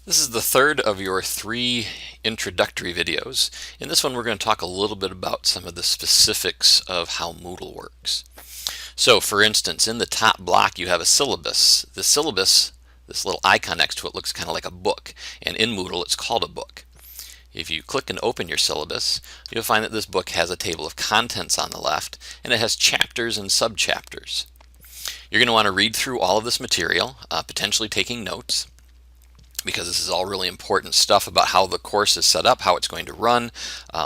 This is the third of your 3 introductory videos. In this one we're going to talk a little bit about some of the specifics of how Moodle works. So for instance, in the top block you have a syllabus. The syllabus, this little icon next to it, looks kind of like a book, and in Moodle it's called a book. If you click and open your syllabus, you'll find that this book has a table of contents on the left, and it has chapters and subchapters. You're going to want to read through all of this material, potentially taking notes, because this is all really important stuff about how the course is set up, how it's going to run,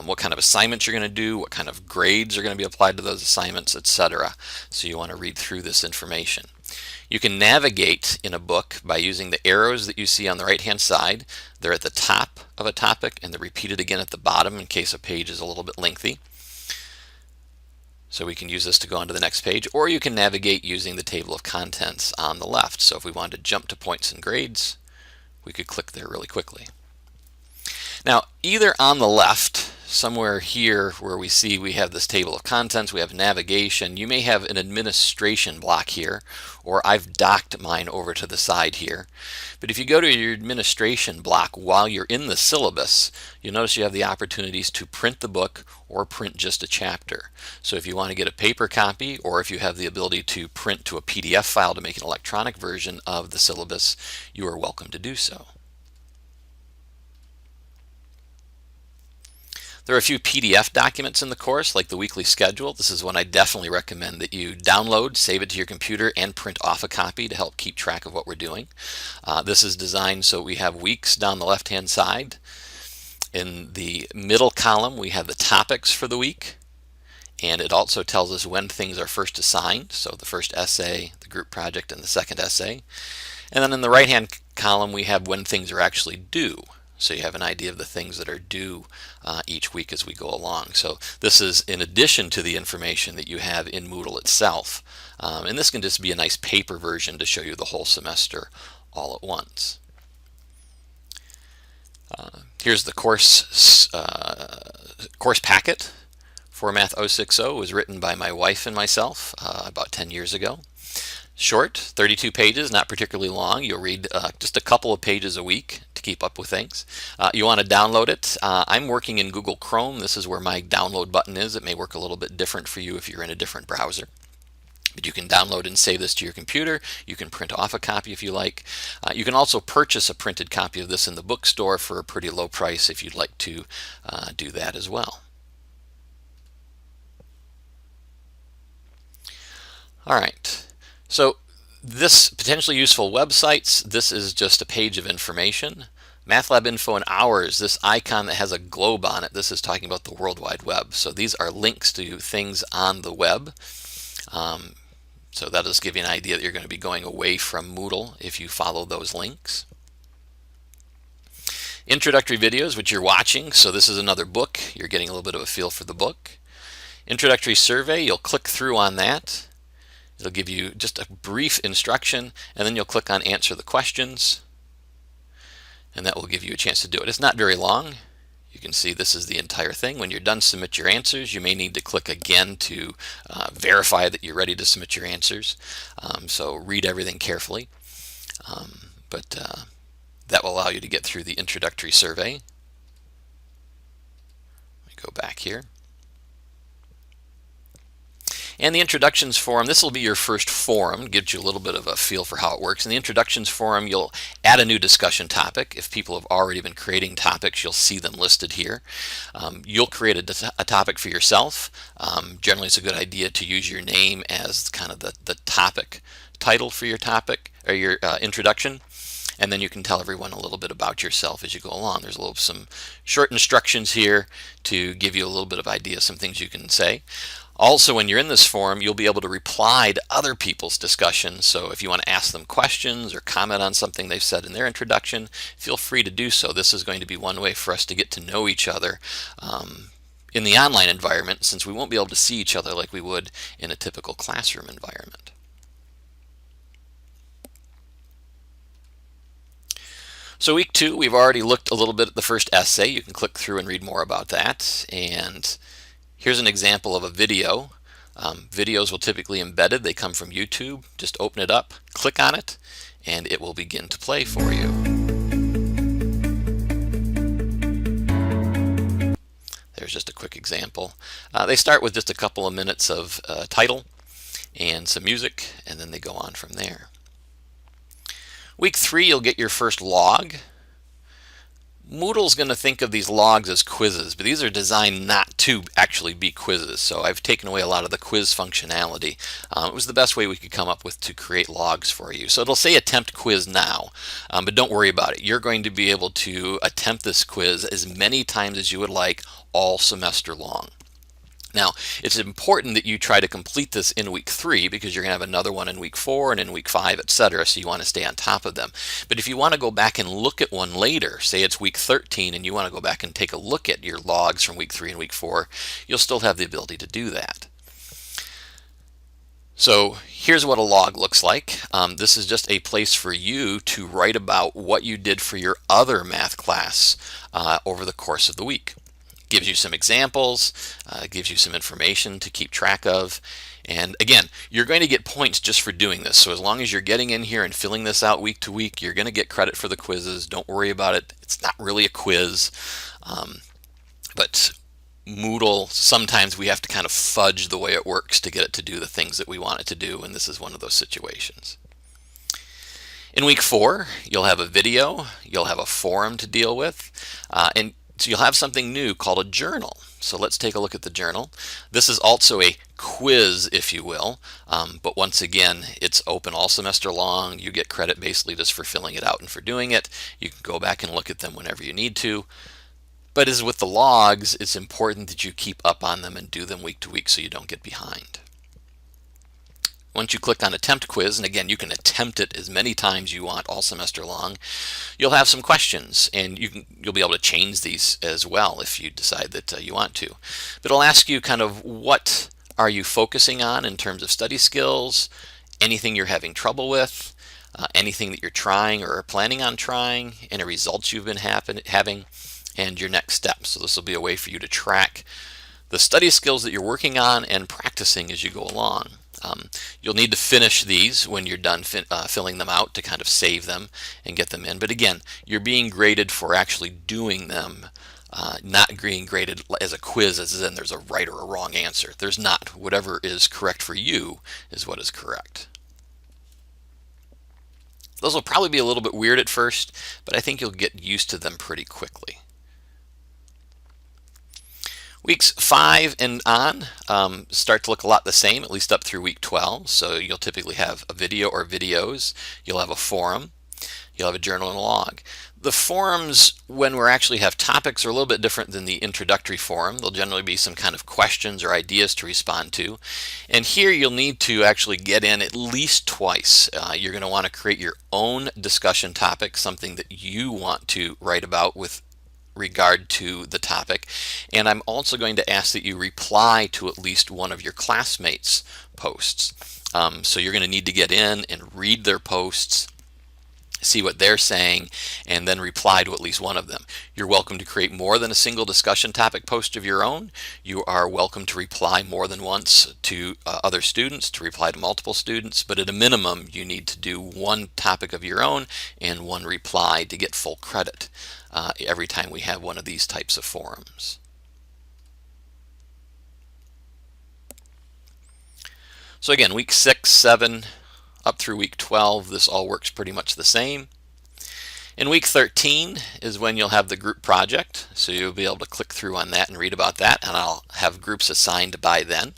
what kind of assignments you're going to do, what kind of grades are going to be applied to those assignments, etc. So you want to read through this information. You can navigate in a book by using the arrows that you see on the right hand side. They're at the top of a topic and they're repeated again at the bottom in case a page is a little bit lengthy. So we can use this to go on to the next page, or you can navigate using the table of contents on the left. So if we wanted to jump to points and grades, we could click there really quickly. Now, either on the left, somewhere here where we have this table of contents, we have navigation, you may have an administration block here, or I've docked mine over to the side here. But if you go to your administration block while you're in the syllabus, you'll notice you have the opportunities to print the book or print just a chapter. So if you want to get a paper copy, or if you have the ability to print to a PDF file to make an electronic version of the syllabus, you are welcome to do so. There are a few PDF documents in the course, like the weekly schedule. This is one I definitely recommend that you download, save it to your computer, and print off a copy to help keep track of what we're doing. This is designed so we have weeks down the left-hand side. In the middle column, we have the topics for the week, and it also tells us when things are first assigned, so the first essay, the group project, and the second essay. And then in the right-hand column, we have when things are actually due. So you have an idea of the things that are due each week as we go along. So this is in addition to the information that you have in Moodle itself. And this can just be a nice paper version to show you the whole semester all at once. Here's the course packet for Math 060. It was written by my wife and myself about 10 years ago. Short, 32 pages, not particularly long. You'll read just a couple of pages a week to keep up with things. You want to download it. I'm working in Google Chrome. This is where my download button is. It may work a little bit different for you if you're in a different browser. But you can download and save this to your computer. You can print off a copy if you like. You can also purchase a printed copy of this in the bookstore for a pretty low price if you'd like to do that as well. All right. So this potentially useful websites, this is just a page of information. MATLAB Info and Hours, this icon that has a globe on it, this is talking about the World Wide Web. So these are links to things on the web. So that'll just give you an idea that you're going to be going away from Moodle if you follow those links. Introductory videos, which you're watching. So this is another book. You're getting a little bit of a feel for the book. Introductory survey, you'll click through on that. It'll give you just a brief instruction, and then you'll click on answer the questions, and that will give you a chance to do it. It's not very long. You can see this is the entire thing. When you're done, submit your answers. You may need to click again to verify that you're ready to submit your answers. So read everything carefully. But that will allow you to get through the introductory survey. Let me go back here. And the introductions forum, this will be your first forum, gives you a little bit of a feel for how it works. In the introductions forum, you'll add a new discussion topic. If people have already been creating topics, you'll see them listed here. You'll create a topic for yourself. Generally, it's a good idea to use your name as kind of the topic title for your topic or your introduction. And then you can tell everyone a little bit about yourself as you go along. There's some short instructions here to give you a little bit of idea, some things you can say. Also, when you're in this forum, you'll be able to reply to other people's discussions. So if you want to ask them questions or comment on something they've said in their introduction, feel free to do so. This is going to be one way for us to get to know each other in the online environment, since we won't be able to see each other like we would in a typical classroom environment. So week 2, we've already looked a little bit at the first essay. You can click through and read more about that. And here's an example of a video. Videos will typically be embedded. They come from YouTube. Just open it up, click on it, and it will begin to play for you. There's just a quick example. They start with just a couple of minutes of title and some music, and then they go on from there. Week 3, you'll get your first log. Moodle's going to think of these logs as quizzes, but these are designed not to actually be quizzes. So I've taken away a lot of the quiz functionality. It was the best way we could come up with to create logs for you. So it'll say attempt quiz now, but don't worry about it. You're going to be able to attempt this quiz as many times as you would like all semester long. Now, it's important that you try to complete this in week 3 because you're going to have another one in week 4 and in week 5, etc. So you want to stay on top of them. But if you want to go back and look at one later, say it's week 13 and you want to go back and take a look at your logs from week 3 and week 4, you'll still have the ability to do that. So here's what a log looks like. This is just a place for you to write about what you did for your other math class over the course of the week. Gives you some examples, gives you some information to keep track of. And again, you're going to get points just for doing this. So as long as you're getting in here and filling this out week to week, you're going to get credit for the quizzes. Don't worry about it. It's not really a quiz. But Moodle, sometimes we have to kind of fudge the way it works to get it to do the things that we want it to do. And this is one of those situations. In week 4, you'll have a video. You'll have a forum to deal with. And so you'll have something new called a journal. So let's take a look at the journal. This is also a quiz, if you will, but once again, it's open all semester long. You get credit basically just for filling it out and for doing it. You can go back and look at them whenever you need to. But as with the logs, it's important that you keep up on them and do them week to week so you don't get behind. Once you click on Attempt Quiz, and again, you can attempt it as many times you want all semester long, you'll have some questions, and you'll be able to change these as well if you decide that you want to. But it'll ask you kind of what are you focusing on in terms of study skills, anything you're having trouble with, anything that you're trying or are planning on trying, any results you've been having, and your next steps. So this will be a way for you to track the study skills that you're working on and practicing as you go along. You'll need to finish these when you're done filling them out to kind of save them and get them in. But again, you're being graded for actually doing them, not being graded as a quiz as in there's a right or a wrong answer. There's not. Whatever is correct for you is what is correct. Those will probably be a little bit weird at first, but I think you'll get used to them pretty quickly. Weeks 5 and on start to look a lot the same, at least up through week 12. So you'll typically have a video or videos. You'll have a forum. You'll have a journal and a log. The forums, when we actually have topics, are a little bit different than the introductory forum. There'll generally be some kind of questions or ideas to respond to. And here you'll need to actually get in at least twice. You're going to want to create your own discussion topic, something that you want to write about with regard to the topic, and I'm also going to ask that you reply to at least one of your classmates' posts. So you're going to need to get in and read their posts, see what they're saying, and then reply to at least one of them. You're welcome to create more than a single discussion topic post of your own. You are welcome to reply more than once to other students, to reply to multiple students, but at a minimum you need to do one topic of your own and one reply to get full credit every time we have one of these types of forums. So again, week 6, 7, up through week 12, this all works pretty much the same. In week 13 is when you'll have the group project, so you'll be able to click through on that and read about that, and I'll have groups assigned by then.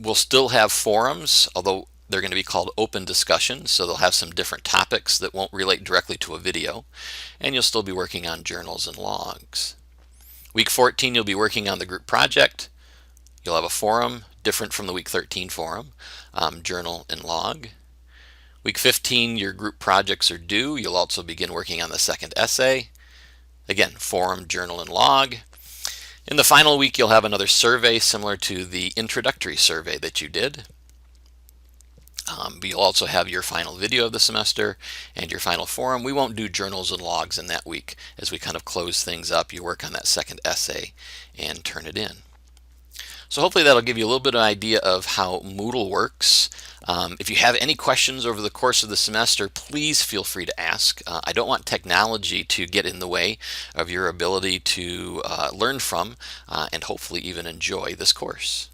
We'll still have forums, although they're going to be called open discussions, so they'll have some different topics that won't relate directly to a video, and you'll still be working on journals and logs. Week 14, you'll be working on the group project. You'll have a forum, different from the week 13 forum, journal and log. Week 15, your group projects are due. You'll also begin working on the second essay. Again, forum, journal, and log. In the final week, you'll have another survey similar to the introductory survey that you did. But you'll also have your final video of the semester and your final forum. We won't do journals and logs in that week. As we kind of close things up, you work on that second essay and turn it in. So hopefully that'll give you a little bit of an idea of how Moodle works. If you have any questions over the course of the semester, please feel free to ask. I don't want technology to get in the way of your ability to learn from and hopefully even enjoy this course.